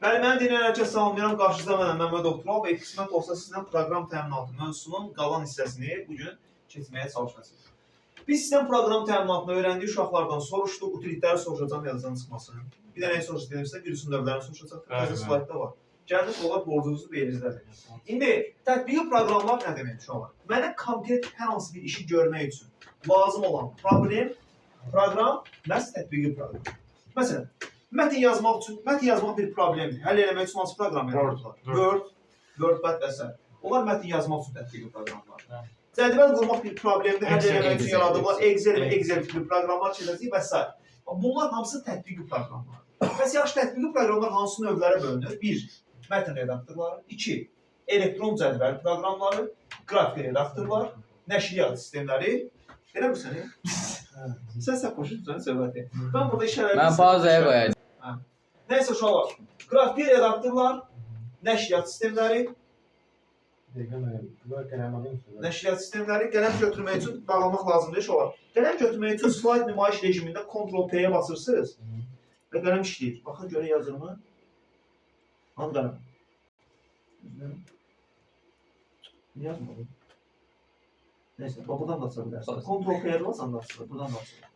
Bəli, məni dinləyən hər kəs salamlayıram. Qarşınızda mənəm Məmməd Oxtural və qismət olsa sizdən proqram təminatı mövzusunun qalan hissəsini bugün keçməyə çalışacağıq. Biz sistem proqram təminatını öyrəndiyi uşaqlardan soruşduq, utilitləri soruşacağım yazıdan çıxmasın. Bir də nəyi soruşacaqsa, virüsün növlərini soruşacaq. Təzə slaytda var. Gəldik, onlar borcunuzu verirlər. İndi tətbiqi proqramlar nə demək uşaqlar? Mənə konkret hər hansı bir işi görmək üçün lazım olan proqram məhz tətbiqi proqram. Məsələn, mətin yazmaq bir problemdir. Həll eləmək üçün hansı proqram yaradırlar? WordPad və s. Onlar mətin yazmaq üçün tətbiqi proqramlar. Cədvəl qurmaq bir problemdir. Həll eləmək üçün yaradırlar. Excel və Excel tipli proqramlar çəkəcək və s. Bunlar hamısı tətbiqi proqramlar. Bəs yaxşı tətbiqi proqramlar hansı növlərə bölünür? 1. Mətin redaktorları. 2. Elektron cədvəl proqramları. Qrafik redaktorlar. Nəşriyyat sistemləri. Elə bilirsən? Sən başa söhbəti. Mən burada işarələri... Mən pauzaya qoyacağım. Nəysə uşaqlar, qrafik redaktorlar, nəşriyyat sistemləri, qələm götürmək üçün bağlamaq lazımdır uşaqlar. Qələm götürmək üçün slayd nümayiş rejimində Ctrl-P-yə basırsınız və qələm işləyir. Baxın, görə yazır mı? Hanı qələm? Niyə yazmadım? Neyse, buradan da açabilirsin. Ctrl-P'ye basan da açılır, buradan da açılır.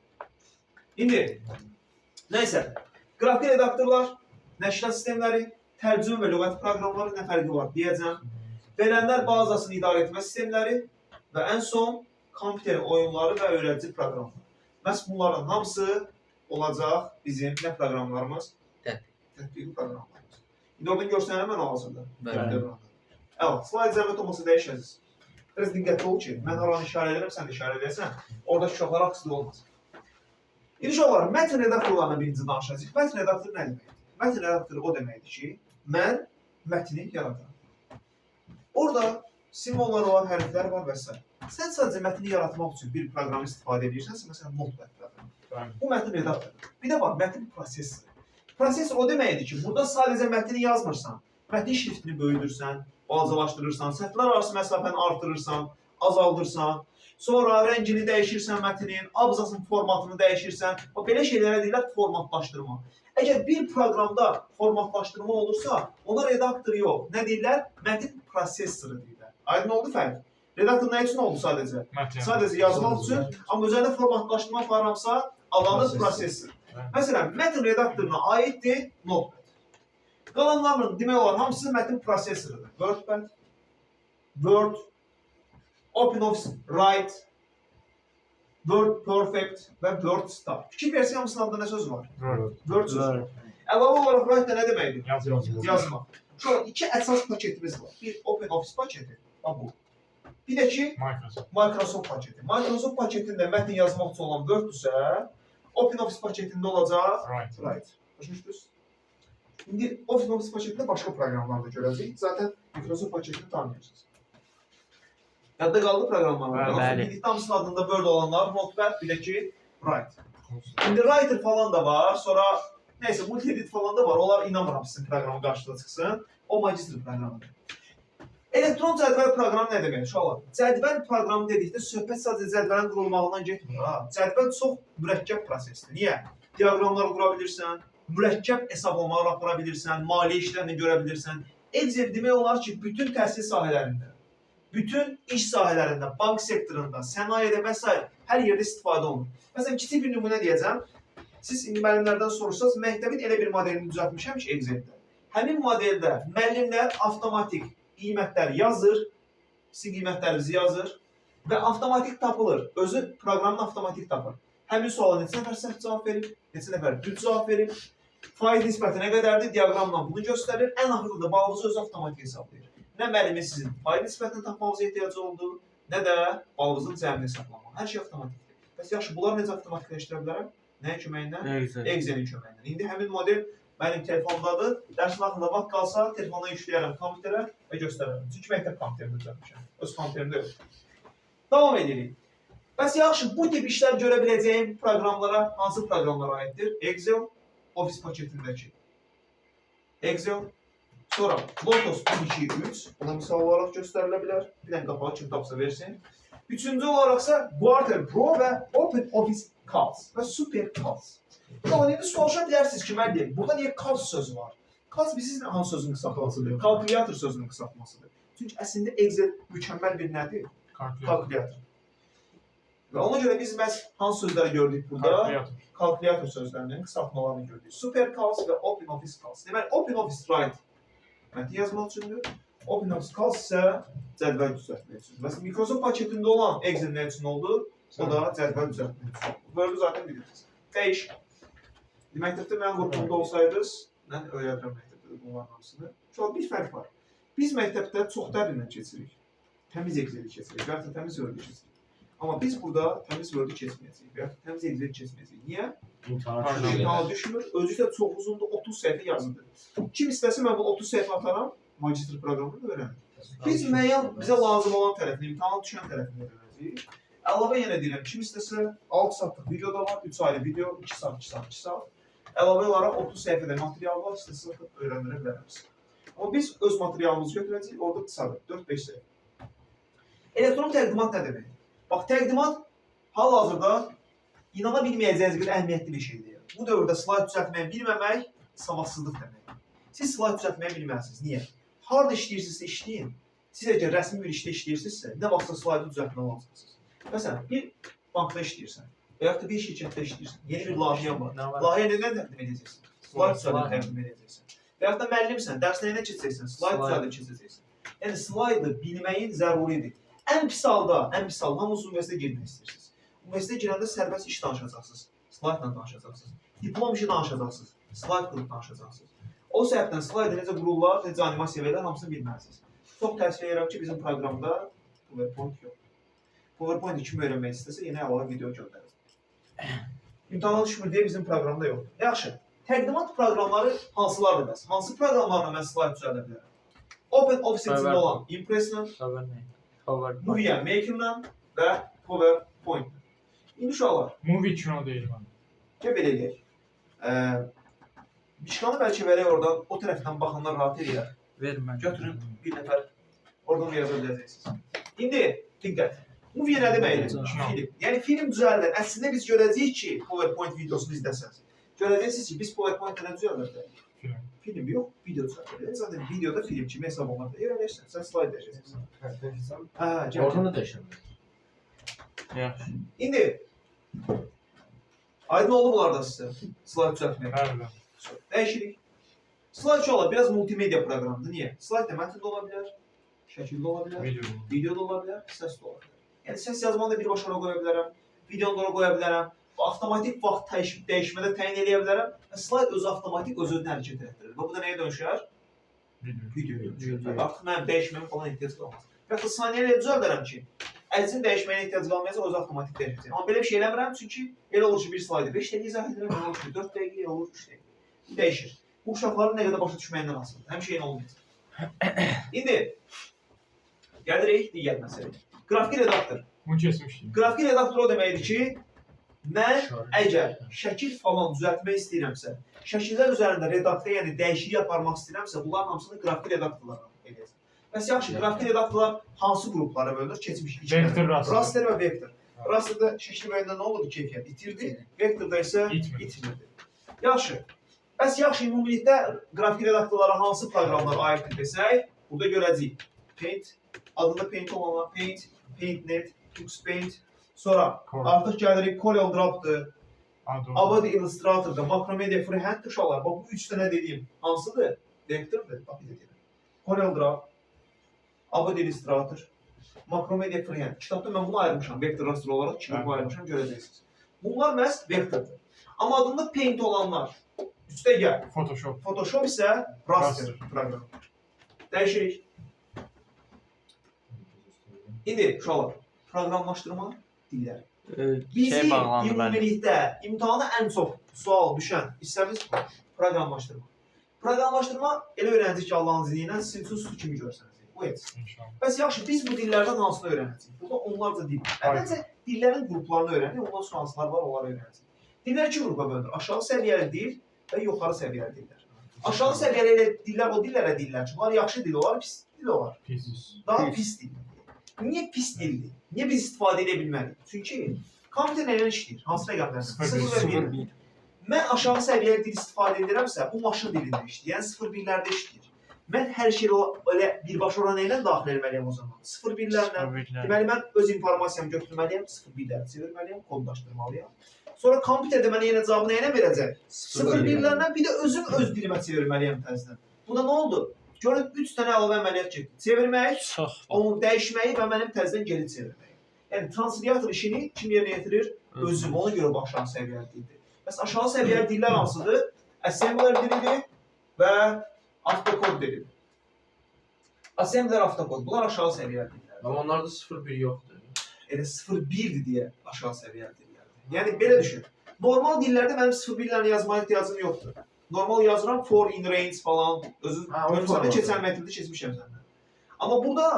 İndi, neyse, qrafik redaktorlar, nəşriyyat sistemləri, tərcümə və lüğət proqramları nə fərqi var deyəcəm. Verənlər bazasını idarə etmə sistemləri və ən son kompüter oyunları və öyrədici proqramlar. Məhz bunların hamısı olacaq bizim nə proqramlarımız? Tətbiqi proqramlarımız. İndi oradan görsənəm mən hazırda. Evet, slayd zəhmət olmasa dəyişəcəz. Biraz diqqətli ol ki, mən oranı işarə edirəm, sən də işarə edəsən, oradakı uşaqlar aksıda olmaz. İndi uşaqlar, mətin redaktorlarına birinci danışacaq. Mətin redaktor nə deməkdir? Mətin redaktoru o deməkdir ki, mən mətni yaradıram. Orada simvollar var, hərflər var və s. Sən sadəcə mətni yaratmaq üçün bir proqramı istifadə edirsənsə, məsələn, Notepad proqramı. Bu mətin redaktorudur. Bir də var, mətin prosesor. Prosesor o deməkdir ki, burada sadəcə mətni yazmırsan, mətnin şriftini böyüdürsən, balacalaşdırırsan, səhvlər arası məsafəni artırırsan, azaldırsan, sonra rəngini dəyişirsən mətnin, abzasın formatını dəyişirsən, belə şeylərə deyirlər formatlaşdırma. Əgər bir proqramda formatlaşdırma olursa, ona redaktor yox, nə deyirlər? Mətin prosesoru deyirlər. Aydın oldu fərq? Redaktor nə üçün oldu sadəcə? Sadəcə yazmaq üçün, amma üzərində formatlaşdırma aparamsa, alanı prosesor. Məsələn, mətin redaktoruna aiddir Notepad. Qalanlarının demək olar hamısı mətin prosesorudur. WordPad, Word, OpenOffice Write, WordPerfect və WordStar. Fikir versin hamısının adında nə söz var? Word sözü var. Əlavə olaraq Write nə deməkdir? Yazmaq. Sonra iki əsas paketimiz var. Bir OpenOffice paketi, bu. Bir də ki, Microsoft paketi. Microsoft paketində mətin yazmaq üçün olan Word-dürsə, OpenOffice paketində olacaq Write. Başmışdınız? İndi OpenOffice paketində başqa proqramlar da görəcəyik. Zaten Microsoft paketini tanıyırsınız. Yadda qaldı proqramlar. Bəli. Hamısının adında Word olanlar, Notepad, bir də ki, Write. İndi Writer falan da var, sonra neyse multi-edit falan da var. Onlar inanmıram sizin proqramı qarşıda çıxsın. O magistr proqramıdır. Elektron cədvəl proqramı nə demək? Uşaqlar, cədvəl proqramı dedikdə söhbət sadəcə cədvəlin qurulmağından getmir. Cədvəl çox mürəkkəb prosesdir. Niyə? Diaqramlar qura bilirsən, mürəkkəb hesablamalar apara bilirsən, maliyyə işlərini görə bilirsən. Excel demək olar ki, bütün təhsil sahələrində, bütün iş sahələrində, bank sektorunda, sənayedə və s. hər yerdə istifadə olunur. Məsələn, kiçik bir nümunə deyəcəm. Siz indi müəllimlərdən soruşsanız, məktəbin elə bir modelini düzəltmişəm ki, Exceldə. Həmin modeldə müəllimlər avtomatik qiymətləri yazır, sizin qiymətlərinizi yazır və avtomatik tapılır. Özü proqramını avtomatik tapır. Həmin suala neçə nəfər səhv cavab verir, neçə nəfər düz cavab verir, faiz nisbəti nə qədərdir, diaqramla bunu göstərir, ən axırda da balınızı özü avtomatik hesablayır. Nə müəllimin sizin faiz nisbətini tapmağınıza ehtiyacı oldu, nə də balınızın cəmini hesablamağı. Hər şey avtomatikdir. Bəs yaxşı, bunlar necə avtomatikləşdirə bilərəm? Nəyin köməyindən? Excel'in köməyindən. İndi həmin model mənim telefonumdadır. Dərsin axında vaxt qalsa, telefondan yükləyərəm kompüterə və göstərərəm. Çünki məktəb kompüterində düzəltmişəm. Öz kompüterimdə yox. Davam edirik. Bəs yaxşı, bu tip işlər görə biləcəyim proqramlara hansı proqramlara aiddir? Excel, Office paketindəki. Excel, sonra Lotus 1, 2, 3. Buna misal olaraq göstərilə bilər. Bir dənə qapağı kim tapsa versin. Üçüncü olaraqsa Quarter Pro və OpenOffice Calc və Super Calc. Amma indi soruşa bilərsiniz ki, müəllim, burada niyə Calc sözü var? Cals bilirsiniz hansı sözün qısaltmasıdır? Kalkulyator sözünün qısaltmasıdır. Çünki əslində Excel mükəmməl bir nədir? Kalkulyator. Və ona görə biz məhz hansı sözləri gördük burada? Kalkulyator sözlərinin qısaltmalarını gördük. SuperCalc və OpenOffice Calc. Deməli, OpenOffice Write mətn yazmaq üçündür. OpenOffice Calc isə cədvəl düzəltmək üçündür. Məsələn, Microsoft paketində olan Excel nə üçün oldu? O da cədvəl düzəltmək üçün. Bunları zaten bilirsiniz. Dəyiş. Məktəbdə mənim qrupumda olsaydınız, mən öyrədirəm məktəbdə bunların hamısını. Şu an bir fərq var. Biz məktəbdə çox dərinlə keçirik. Təmiz Excel-i keçirik və ya təmiz Word-i keçirik. Amma biz burada təmiz Word-i keçməyəcəyik və ya təmiz Excel-i keçməyəcəyik. Niyə? İmtihana düşmür. Özü də çox uzundur, 30 səhifə yazıdır. Kim istəsə mən bu 30 səhifə ataram, magistr proqramını öyrənir. Biz müəyyən bizə lazım olan tərəfini, imtihana düşən tərəfini öyrənəcəyik. Əlavə yenə deyirəm, kim istəsə 6 saatlıq video da var, 3 ayrı video, 2 saat, 2 saat, 2 saat. Əlavə olaraq 30 səhifədə material var, istəsə öyrəndirə bilərsiniz. Amma biz öz materialımızı götürəcəyik, orada qısadır, 4-5 səhifə. Elektron təqdimat nə demək? Bax, təqdimat hal-hazırda inana bilməyəcəyiniz qədər əhəmiyyətli bir şeydir. Bu dövrdə slayd düzəltməyi bilməmək savadsızlıq demək. Siz slayd düzəltməyi bilməlisiniz. Niyə? Harada işləyirsinizsə işləyin. Siz əgər rəsmi bir işdə işləyirsinizsə, nə vaxtsa slaydı düzəltməli olacaqsınız. Məsələn, bir bankda işləyirsən və yaxud da bir şirkətdə işləyirsən. Yeni bir layihə var. Layihə nədən təqdim edəcəksən? Slayd düzəltməyi təqdim edəcəksən. Və yaxud da müəllimsən, dərsnəyinə keçəcəksən, slayd düzəltməyi keçəcəksən. Yəni, slaydı bilməyin zəruridir. Ən pis halda, hamınız universitetə girmək istəyirsiniz. Universitetə girəndə sərbəst iş danışacaqsınız, slaydla danışacaqsınız. Diplom işi danışacaqsınız, slayd qılıb danışacaqsınız. O səbəbdən slaydı necə qururlar, necə animasiya verirlər, hamısını bilməlisiniz. Çox təəssüf edirəm ki, bizim proqramda PowerPoint yox. PowerPoint kimi öyrənmək istəsə, yenə əlavə video göndərir. İmtihana düşmür deyə bizim proqramda yoxdur. Yaxşı, təqdimat proqramları hansılardır bəs? Hansı proqramlarla mən slayd düzəldə bilərəm? OpenOffice içində olan Impress-lə, Movie Maker-lə və PowerPoint. İndi uşaqlar. Movie kino deyil mən. Gəl belə eləyək. Bişkanı bəlkə verək oradan, o tərəfdən baxanlar rahat eləyər. Vermə. Götürün bir nəfər, oradan yaza biləcəksiniz. İndi, diqqət. Movie nə deməkdir? Film. Yəni film düzəldir. Əslində biz görəcəyik ki, PowerPoint videosunu izləsəniz. Görəcəksiniz ki, biz PowerPoint-lə nə düzəldirdik? Film yox, video düzəldir. Zaten videoda film kimi hesab olunur. Öyrənirsən, sən slayd dəyişəcəksən. Oradan da dəyişəmir. Yaxşı. İndi, aydın oldu bunlarda sizə slayd düzəltmək. Bəli. Dəyişirik. Slayd şu olar, biraz multimedia proqramıdır. Niyə? Slayd da mətn də ola bilər, şəkil də ola bilər, video da ola bilər, səs də ola bilər. Yəni səs yazmanı da birbaşa ora qoya bilərəm, videonu da ora qoya bilərəm, avtomatik vaxt dəyişmədə təyin edə bilərəm. Slayd özü avtomatik öz-özünü hərəkət etdirir. Və bu da nəyə dönüşər? Videoya dönüşər. Artıq mənim dəyişməyim falan ehtiyac qalmaz. Və yaxud saniyələ düzəldərəm ki, əzin dəyişməyinə ehtiyac qalmayacaq, özü avtomatik dəyişəcək. Amma belə bir şey eləmirəm, çünki elə olur ki, bir slaydı 5 dəqiqə izah edirəm, elə olur ki, 4 dəqiqə, elə olur 3 dəqiqə. Dəyişir. Bu uşaqların nə qədər başa düşməyindən asılıdır. Həmişə eyni olmayacaq. İndi gəlirik digər məsələyə. Qrafik redaktor. Bunu keçmişdik. Qrafik redaktor o deməkdir ki, mən əgər şəkil falan düzəltmək istəyirəmsə, şəkillər üzərində redaktə, yəni dəyişiklik aparmaq istəyirəmsə, bunların hamısını qrafik redaktorlarla edəcəm. Bəs yaxşı, qrafik redaktorlar hansı qruplara bölünür? Keçmiş. Vektor, raster və vektor. Rasterdə şəkil müəyyəndə nə olurdu? Keyfiyyət itirdi, vektorda isə itmirdi. Yaxşı. Bəs yaxşı, ümumilikdə qrafik redaktorlara hansı proqramlar aiddir desək, burada görəcəyik. Paint, adında Paint olanlar, Paint, PaintNet, TuxPaint, sonra artıq gəlirik CorelDRAW-dır, Adobe Illustrator-dır, Macromedia Freehand uşaqlar. Bax, bu 3 dənə dediyim hansıdır? Vektordur, bax, bir də deyirəm. CorelDRAW, Adobe Illustrator, Macromedia Freehand. Kitabda mən bunu ayırmışam, vektor raster olaraq 2 qrupa ayırmışam, görəcəksiniz. Bunlar məhz vektordur. Amma adında Paint olanlar, üstə gəl. Photoshop. Photoshop isə raster proqramı. Dəyişirik. İndi uşaqlar, proqramlaşdırma dilləri. Bizi ümumilikdə imtihana ən çox sual düşən hissəmiz proqramlaşdırma. Proqramlaşdırma elə öyrənəcək ki, Allahın izni ilə sizin üçün su kimi görsənəcək. Bu heç. Bəs yaxşı, biz bu dillərdən hansını öyrənəcəyik? Burada onlarca dil. Əvvəlcə dillərin qruplarını öyrənirik, ondan sonra hansılar var, onları öyrənəcəyik. Dillər 2 qrupa bölünür. Aşağı səviyyəli dil və yuxarı səviyyəli dillər. Aşağı səviyyəli dillər o dillərə deyirlər ki, bunlar yaxşı dil olar, pis dil olar. Daha pis dil. Niyə pis dildir? Niyə biz istifadə edə bilməliyik? Çünki kompüter nəyə işləyir? Hansı rəqəmlərdən? 0 və 1. Mən aşağı səviyyəli dil istifadə edirəmsə, bu maşın dilində işləyir. Yəni 0-1-lərdə işləyir. Mən hər şeyi elə birbaşa ora nə ilə daxil etməliyəm o zaman? 0-1-lərlə. Deməli, mən öz informasiyamı götürməliyəm, 0-1-ləri çevirməliyəm, kodlaşdırmalıyam. Sonra kompüterdə mənə yenə cavabı nə ilə verəcək? 0-1-lərlə bir də özüm öz dilimə çevirməliyəm təzədən. Bunda nə oldu? Görün, 3 dənə əlavə əməliyyat getdi. Çevirmək, onu dəyişməyi və mənim təzədən geri çevirməyi. Yəni, translyator işini kim yerinə yetirir? Özüm, ona görə bu aşağı səviyyəli dildir. Bəs aşağı səviyyəli dillər hansıdır? Assembler dilidir və avtokod dilidir. Assembler, avtokod, bunlar aşağı səviyyəli dillər. Amma onlarda 0-1 yoxdur. Elə 0-1-dir deyə aşağı səviyyəli dillərdir. Yəni, belə düşün. Normal dillərdə mənim 0-1-lərini yazmaya ihtiyacım yoxdur. Normal yazıram, for, in, range falan. Önümüzdə keçən məktəbdə keçmişəm səndən. Amma burada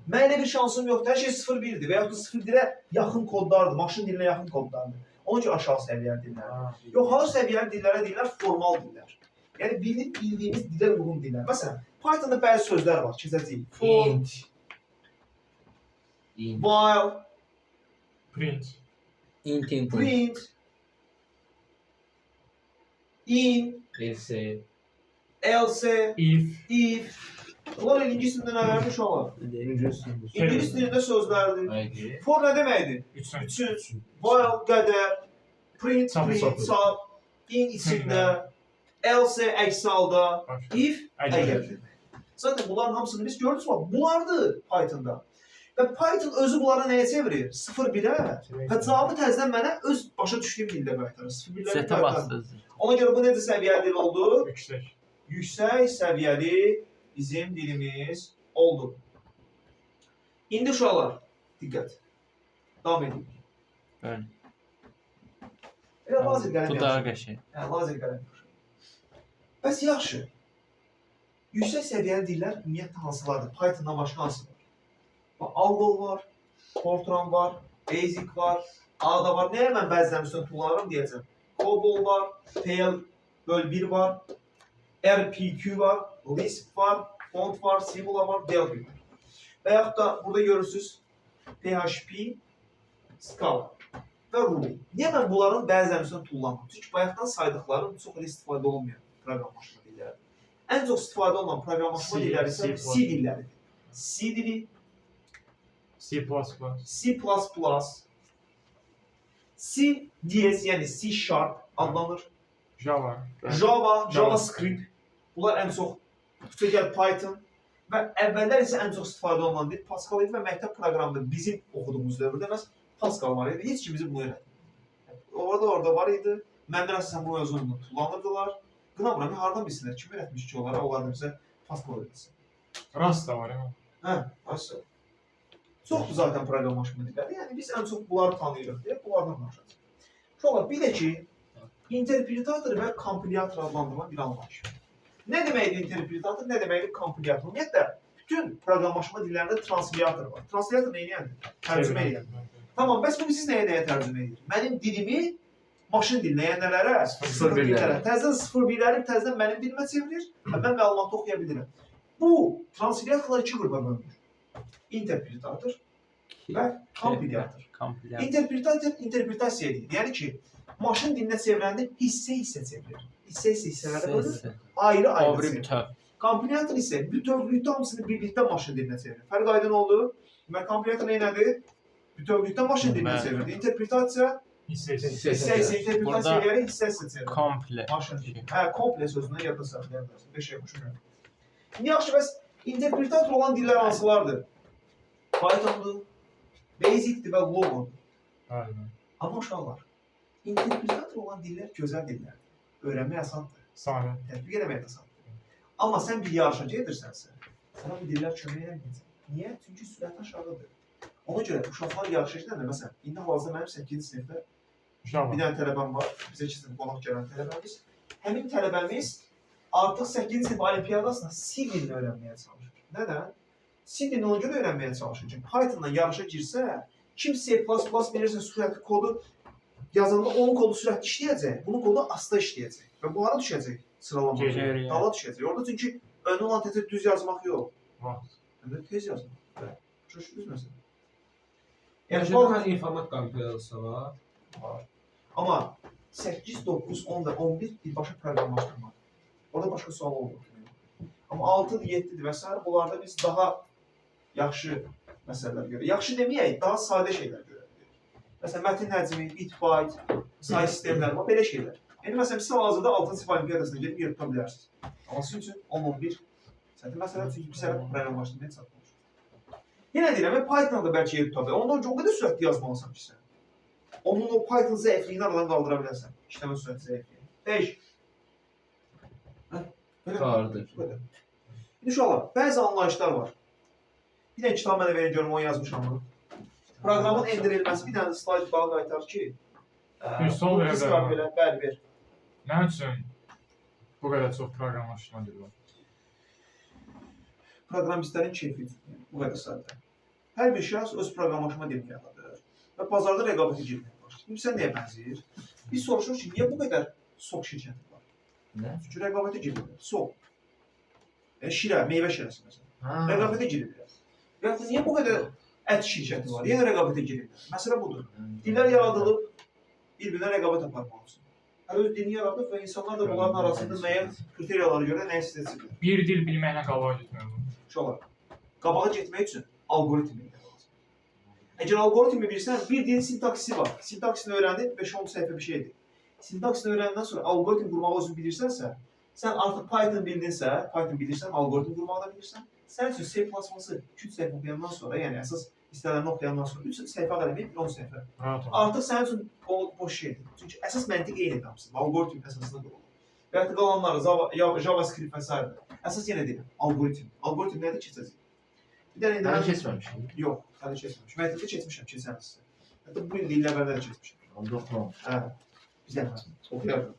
mən elə bir şansım yoxdur. Hər şey 0-1-dir və yaxud da 0-1-ə yaxın kodlardır, maşın dilinə yaxın kodlardır. Onun üçün aşağı səviyyəli dillər. Yuxarı səviyyəli dillərə deyirlər formal dillər. Yəni, bildiyimiz dilə uyğun dillər. Məsələn, Python'da bəzi sözlər var, keçəcəyik. For, while, Print. print, in, else, if. Bunlar İngilizcəsində nə vermiş olar? İngilis dilində sözlərdir. For nə deməkdir? Üçün, while, qədər, print, çap, in içində, else əks halda, if əgərdir. Zaten bunların hamısını biz gördük var. Bunlardır Python'da. Və Python özü bunları nəyə çevirir? 0-1-ə və cavabı təzədən mənə öz başa düşdüyüm dildə qaytarır. 0-1-ləri qaytarır. Ona görə bu necə səviyyəli dil oldu? Yüksək. Yüksək səviyyəli bizim dilimiz oldu. İndi uşaqlar, diqqət. Davam edin. Bəli. Elə lazer qələm Bu daha yaxşı. qəşəng. Hə, lazer qələm yaxşı. Bəs yaxşı. Yüksək səviyyəli dillər ümumiyyətlə hansılardır? Python'dan başqa hansı var? Algol var, Fortran var, Basic var, Ada var. Nəyə mən bəzən üstünü kullanırım deyəcəm? Cobol var, PL-1 var, RPQ var, Lisp var, Font var, Simula var, Delphi var. Və yaxud da burada görürsünüz PHP, Scala və Ruby. Niyə mən bunların bəzən üstünü kullanmıram? Çünki bayaqdan saydıqlarım çox elə istifadə olunmayan proqramlaşma dilləridir. Ən çox istifadə olunan proqramlaşma dilləri isə C dilləridir. C dili, C++. C++, C diyez, yəni C Sharp adlanır. Java. Java, JavaScript. Bunlar ən çox, xüsusilə Python və əvvəllər isə ən çox istifadə olunan dil Pascal idi və məktəb proqramında bizim oxuduğumuz dövrdə məhz Pascal var idi. Heç kim bizi bunu öyrətmir. Orada var idi. Məndən əsasən bu mövzunu kullanırdılar. Qınamıram, hardan bilsinlər, kim öyrətmiş ki onlara, onlar da bizə Pascal öyrətsin. Rust da var, ya. Hə, aşağı. Çoxdur zaten proqramlaşma dilləri. Yəni biz ən çox bunları tanıyırıq deyə bunlardan danışacağıq. Sonra bir də ki, interpretator və kompilyator adlandırılan bir anlayış. Nə deməkdir interpretator, nə deməkdir kompilyator? Ümumiyyətlə, bütün proqramlaşma dillərində translyator var. Translyator nə edir? Tərcümə edir. Tamam, bəs bunu siz nəyə tərcümə edir? Mənim dilimi maşın dilinə, yəni nələrə? 0-1-lərə. Təzədən 0-1-ləri təzədən mənim dilimə çevirir və mən məlumatı oxuya bilirəm. Bu translyatorlar iki qrupa bölünür. İnterpretator və kompilyator. İnterpretator interpretasiya edir. Yəni ki, maşın dilinə çevirəndə hissə çevirir. Hissələrə bölür, ayrı çevirir. Kompilyator isə bütövlükdə hamısını birlikdə maşın dilinə çevirir. Fərq aydın oldu. Demək, kompilyator nədir? Bütövlükdə maşın dilinə çevirir. İnterpretasiya hissə interpretasiya edir, hissə çevirir. Komple. Maşın dili. Hə, komple sözündən yadda saxlayabilirsiniz. Bir şey qoşulmuyor. Yaxşı, bəs interpretator olan dillər hansılardır? Python'dur, Basic'dir və Logo'dur. Amma uşaqlar, interpretator olan dillər gözəl dillərdir. Öyrənmək asandır. Sahne. Tətbiq eləmək asandır. Amma sən bir yarışa gedirsənsə, sana bu dillər kömək eləməyəcək. Niyə? Çünki sürəti aşağıdır. Ona görə uşaqlar yarışa gedəndə, məsələn, indi hal-hazırda mənim 8-ci sinifdə bir dənə tələbəm var, bizə 2 sinif qonaq gələn tələbəmiz. Həmin tələbəmiz artıq 8-ci sinif olimpiyadasında C dilini öyrənməyə çalışır. Nədən? C dilini ona görə öyrənməyə çalışır ki, Python'dan yarışa girsə, kim C++ verirsə sürətli kodu yazanda onun kodu sürətli işləyəcək, bunun kodu asta işləyəcək. Və bu hara düşəcək sıralamada? Dala düşəcək. Orada çünki önü olan tezə düz yazmaq yox. Öndə tez yazmaq. Düz məsələn. Yəni, bu informat kompilyatorası var. Amma 8, 9, 10 və 11 birbaşa proqramlaşdırma. Orada başqa sual olmur. Amma 6-dır, 7-dir və s. Bunlarda biz daha yaxşı məsələlər görürük. Yaxşı deməyək, daha sadə şeylər görürük. Məsələn, mətin həcmi, bit, byte, say sistemləri var, belə şeylər. Yəni, məsələn, siz hal-hazırda 6-cı sınıf olimpiadasına gedib yer tuta bilərsiniz. Amma sizin üçün 10-11 səhvdir. Məsələn, çünki bir səhv proqramlaşdırmaya çatmır. Yenə deyirəm, Python-da bəlkə yer tuta bilər. Onda o qədər sürətli yazmalısan ki, sən. Onun o Python zəifliyini aradan qaldıra bilərsən. İşləmə sürəti zəifliyi. Dəyiş. Qardır. İnşallah, bəzi anlayışlar var. Bir dənə kitab mənə verin görüm, onu yazmışam. Proqramın endirilməsi bir dənə slayd daha qaytar ki, Bir son bu verə qısqa bilərəm. belə, bəli, ver. Nə üçün bu qədər çox proqramlaşma dili var? Proqramistlərin keyfi üçün, bu qədər sadə. Hər bir şəxs öz proqramlaşma dilini yaradır və bazarda rəqabətə girməyə başlayır. Bu sən nəyə bənzəyir? Biz soruşuruq ki, niyə bu qədər sok şirkəti var? Nə? Çünki rəqabətə girirlər. Sok. Şirə, meyvə şirəsi məsələn. Rəqabətə girirlər. Və yaxud niyə bu qədər ət şirkəti var? Yenə rəqabətə girirlər. Məsələ budur. Dillər yaradılıb bir-birinə rəqabət aparmaq üçün. Hər öz dilini yaradıb və insanlar da bunların arasında müəyyən kriteriyalara görə nəyə istəyirlər. Bir dil bilməklə qabağa getmək olur. Uşaqlar, qabağa getmək üçün algoritm bilmək lazım. Əgər algoritmi bilirsən, bir dilin sintaksisi var. Sintaksini öyrəndin, 5-10 səhifə bir şeydir. Sintaksini öyrəndən sonra algoritm qurmağı özün bilirsənsə, sən artıq Python bildinsə, Python bilirsən, algoritm qurmağı da bilirsən. Sən üçün C++-ı 2-3 səhifə oxuyandan sonra, yəni əsas hissələrini oxuyandan sonra 3 səhifə qələməyib 10 səhifə. Rahat ol. Artıq sənin üçün o boş şeydir. Çünki əsas məntiq eynidir hamısı. Algoritm əsasında qurulur. Və yaxud qalanları JavaScript və s. Əsas yenə deyirəm, algoritm. Algoritm nədir keçəcək? Bir dənə Hələ keçməmişim. Yox, hələ keçməmişəm. Məktəbdə keçmişəm keçən ilsə. Hətta bu il illər əvvəldə də keçmişəm. Onda oxumamışım. Hə. Bir dənə oxuyardım.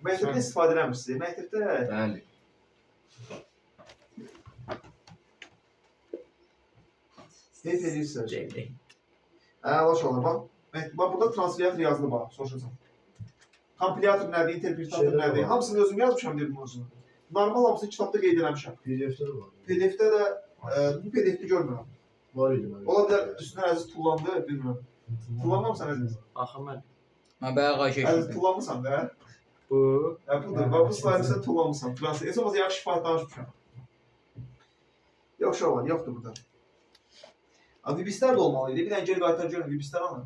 Məktəbdə istifadə eləmirsiniz. Məktəbdə Bəli. Heyf edirsiniz. Laş olur, bax. Bax, burada translator yazılı bax, soruşacağım. Kompilyator nədir, interpretator nədir? Hamısını özüm yazmışam dedim mövzunu. Normal hamısını kitabda qeyd eləmişəm. PDF-də də var. PDF-də də, bu PDF-də görmürəm. Var idi mənim. Ola bilər üstünə əziz tullandı, bilmirəm. Tullanmamısan əziz? Baxın mən. Mən bəyə qayşı Əziz eşitdim. tullanmısan da? Bu. Budur, bax bu slaydı sən tullanmısan. Heç olmasa yaxşı şifaət danışmışam. Yox, var, yoxdur burada. Vibislər də olmalı idi. Bir dənə geri qaytar görün, Vibislər anı.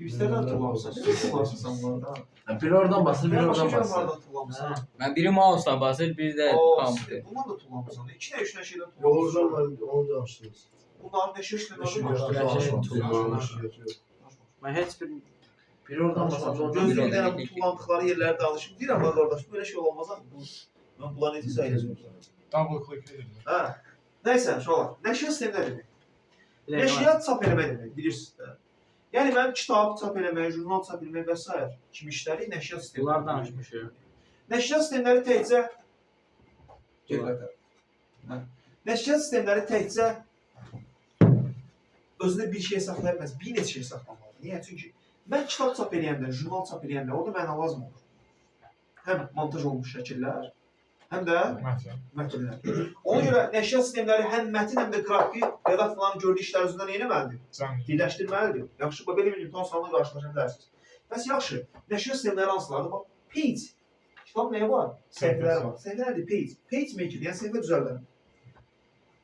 Vibislərdən tullanmışsan. Necə tullanmışsan bunlardan? Bir oradan basır, bir oradan basır. Bunlardan tullanmışsan. Mən biri mouse-la basır, biri də kompüter. Bundan da tullanmışsan. 2 nə 3 nə şeydən Yoğurcan tullanmışsan. mən onu danışdınız. Bunların ne şişli Eşi nasıl Mən heç bir Bir oradan basır. Gözlü bir dənə bu tullandıqları yerləri danışım. Deyirəm lan qardaş, böyle şey olmaz ha. Ben bunları necə sayılacağım? Double click edir. Hə. Nəysə, şolar. Nəşriyyat sistemi nə demək? Nəşriyyat çap eləmək demək, bilirsiniz də. Yəni mən kitab çap eləmək, jurnal çap eləmək və s. kimi işləri nəşriyyat sistemi. bunlar danışmışıq. Nəşriyyat sistemləri təkcə Nəşriyyat sistemləri təkcə özündə bir şey saxlaya bilməz, bir neçə şey saxlamalıdır. Niyə? Çünki mən kitab çap eləyəndə, jurnal çap eləyəndə orada mənə lazım olur. Həm montaj olmuş şəkillər, həm də mətnlər. Ona görə nəşriyyat sistemləri həm mətin, həm də qrafiki redaktorların gördüyü işlər özündən eləməlidir. Birləşdirməlidir. Yaxşı, belə bir imtahan sualına qarşılaşa bilərsiniz. Bəs yaxşı, nəşriyyat sistemləri hansılardır? Bax, page. Kitab nəyə var? Səhifələr var. Səhifə nədir? Page. Page maker, yəni səhifə düzəldən.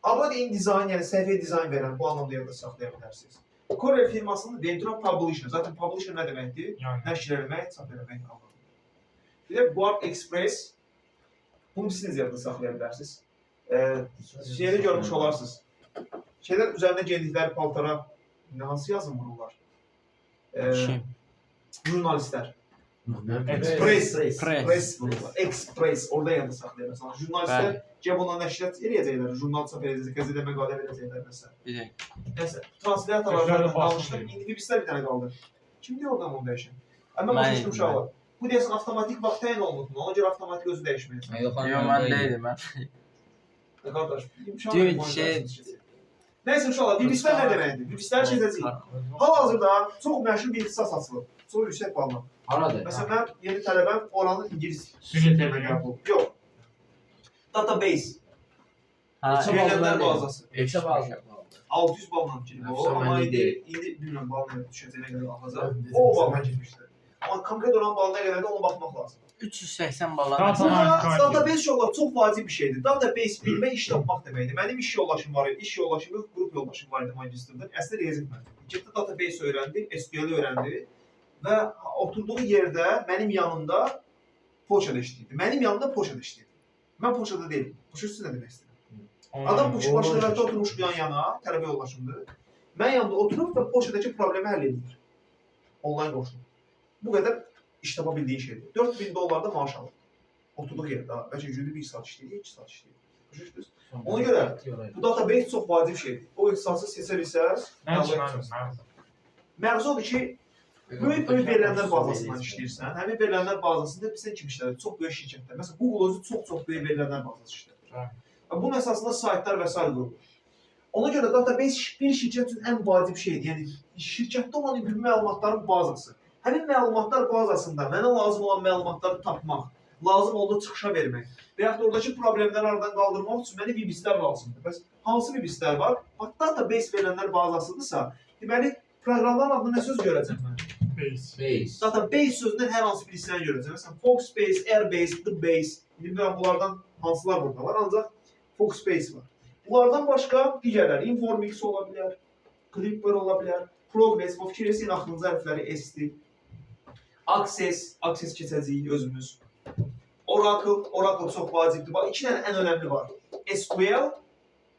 Abad InDesign, yəni səhifəyə dizayn verən bu anlamda yadda saxlaya bilərsiniz. Corel firmasının Ventura Publisher. Zaten Publisher nə deməkdir? Nəşr eləmək, çap eləmək anlamında. Bir də Guard Express. Bunu siz yadda saxlaya bilərsiniz. Şeydə görmüş olarsınız. Şeylər üzərində geyindikləri paltara hansı yazım vururlar? Jurnalistlər. Express. Orada yadda saxlaya bilərsiniz. Jurnalistlər cəb ondan nəşriyyat eləyəcəklər. Jurnal çap eləyəcək, qəzetə məqalə verəcəklər məsələn. Nəysə, translatorlardan danışdım. İndi Vibislər bir dənə qaldı. Kim deyir oradan onu dəyişən? Mən başladım uşaqlar. Bu deyəsən avtomatik vaxt təyin olunur. Ona görə avtomatik özü dəyişməyəcək. Yox, mən deyildim mən. Qardaş, nəysə uşaqlar, Vibislər nə deməkdir? Vibislər keçəcək. Hal-hazırda çox məşhur bir ixtisas açılıb. Çox yüksək balla. Haradır? Məsələn, mən yeni tələbəm oranın İngilis Süni təbəqə. Yox. Database. Ha, Verilənlər bazası. Neçə bazı? 600 balla girdi o. Yoxsa Amma mənlik indi deyil. bilmirəm balla düşəcəyinə qədər alacaq. Evet, O balla girmişdi. Amma konkret olan balla qədər də ona baxmaq lazım. 380 bala. Tamam, məsələn. tamam. Burada database yollar çox vacib bir şeydir. Database bilmək iş tapmaq deməkdir. Mənim iş yoldaşım var idi, iş yoldaşım yox, qrup yoldaşım var idi magistrda. Əslində riyaziyyat mühəndisi. Getdi database öyrəndi, SQL öyrəndi və oturduğu yerdə mənim yanımda Poçada işləyirdi. Mənim yanımda Poçada işləyirdi. Mən Poçada deyildim. Başa nə demək istəyirəm? Adam bu başlarında oturmuş yan-yana, tələbə yoldaşımdır. Mən yanında oturub və Poçadakı problemi həll edir. Onlayn qoşulub. Bu qədər iş tapa bildiyi şeydir. 4000 dollar da maaş alır. Oturduğu yerdə. Bəlkə günü 1 saat işləyir, 2 saat işləyir. Başa Ona görə bu database çox vacib şeydir. O ixtisası seçə bilsəz, mərz odur ki, böyük verilənlər bazasından işləyirsən. Həmin verilənlər bazasında bizə kim işlədir? Çox böyük şirkətlər. Məsələn, Google özü çox böyük verilənlər bazası işlədir. Bunun əsasında saytlar və s. qurulur. Ona görə database bir şirkət üçün ən vacib şeydir. Yəni, şirkətdə olan ümumi məlumatların bazası. Həmin məlumatlar bazasında mənə lazım olan məlumatları tapmaq, lazım olduğu çıxışa vermək və yaxud da oradakı problemləri aradan qaldırmaq üçün mənə VBIS-lər lazımdır. Bəs hansı VBIS-lər var? Database verilənlər bazasıdırsa, deməli, proqramların adını nə söz görəcəm mən? Base. Database sözündən hər hansı bir hissəni görəcəm. Məsələn, Foxbase, Airbase, TheBase. Bilmirəm, bunlardan hansılar burada var, ancaq Foxbase var. Bunlardan başqa digərləri, Informix ola bilər, Clipper ola bilər, Progress, bu fikirləsin axırıncı hərfləri S-dir. Access keçəcəyik özümüz. Oracle çox vacibdir. Bax, iki dənə ən önəmli var. SQL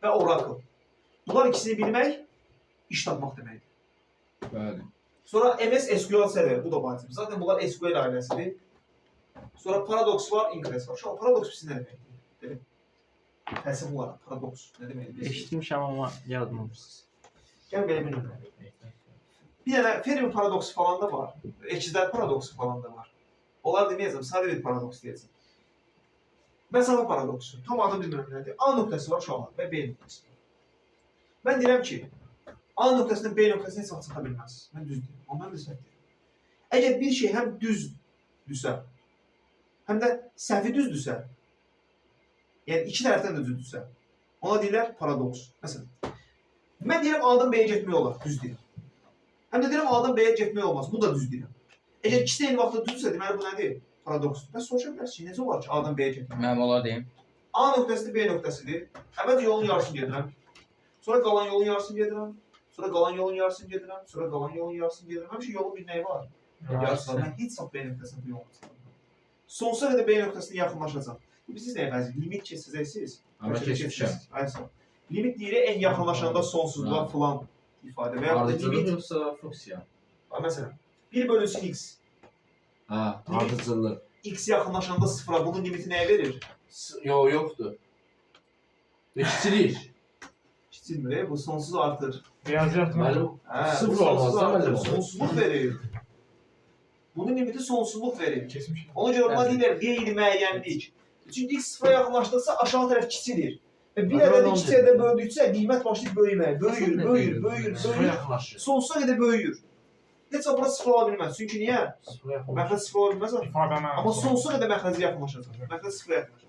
və Oracle. Bunlar ikisini bilmək, iş tapmaq deməkdir. Bəli. Sonra MS SQL server, bu da vacib. Zaten bunlar SQL ailəsidir. Sonra Paradox var, Ingress var. Şu an Paradox bizə nə deməkdir? Fəlsəf olaraq Paradox nə deməkdir? Eşitmişəm amma yazmamışsınız. Gəl belə bilmirəm. Bir dənə Fermi paradoksu falan da var. Ekizlər paradoksu falan da var. Onlar deməyəcəm, sadəcə bir paradoks deyəcəm. Məsafə paradoksu. Tam adı bilmirəm nədir. A nöqtəsi var uşaqlar və B nöqtəsi. Mən deyirəm ki, A nöqtəsindən B nöqtəsinə heç vaxt çata bilməz. Mən düz deyirəm. Amma mən də səhv deyirəm. Əgər bir şey həm düzdürsə, həm də səhvi düzdürsə, yəni iki tərəfdən də düzdürsə, ona deyirlər paradoks. Məsələn, mən deyirəm A-dan B-yə getmək olar, düz deyirəm. Həm də deyirəm A-dan B-yə getmək olmaz, bu da düz deyirəm. Əgər ikisi eyni vaxtda düzdürsə, deməli bu nədir? Paradoksdur. Bəs soruşa bilərsiniz, necə olar ki, A-dan B-yə getmək? Mənim ola deyim. A nöqtəsidir, B nöqtəsidir. Əvvəlcə yolun yarısını gedirəm. Sonra qalan yolun yarısını gedirəm. Sonra qalan yolun yarısını gedirəm. Sonra qalan yolun yarısını gedirəm. Həmişə yolun bir nəyi var? Yarısı var. Mən heç vaxt B nöqtəsində bu yolun çıxarım. Sonsuza qədər B nöqtəsinə yaxınlaşacaq. Siz nəyə bəzi limit keçəcəksiniz? Amma keçmişəm. Aysa. Limit deyirik ən yaxınlaşanda sonsuzluğa falan ifadə və ya da limit yoxsa funksiya? məsələn 1 bölünsün x. Ha, ardıcıllıq. X yaxınlaşanda sıfıra bunun limiti nəyə verir? Yoxdur. Kiçilir. Kiçilmir, bu sonsuz artır. Riyaziyyat mı? Mənim Hə, Sıfır bu olmaz sonsuz da artır, mənim. sonsuzluq verir. Bunun limiti sonsuzluq verir. Kesmiş. Ona görə buna Bəli. deyirlər qeyri-müəyyənlik. Çünki x sıfıra yaxınlaşdıqca aşağı tərəf kiçilir. Və bir Bəli, ədədi onu 2 ədədə böldükcə qiymət başlayır böyüməyə. Böyüyür. sıfıra yaxınlaşır. Sonsuza qədər böyüyür. Heç vaxt bura sıfır ola bilməz. Çünki niyə? Sıfıra yaxınlaşır. Məxrəc sıfır ola bilməz. İfadəmə. Amma sonsuza qədər məxrəcə yaxınlaşacaq. Məxrəc sıfıra yaxınlaşacaq.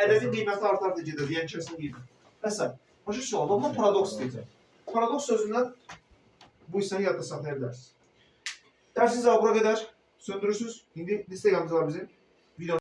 Ədədin qiyməti artar da gedir, yəni kəsin qiymət. Məsələn, başa düşürəm, buna paradoks deyəcəm. Paradoks sözündən bu hissəni yadda saxlaya bilərsiniz. Dərsin cavabı bura qədər söndürürsünüz. İndi Instagramımız var bizim.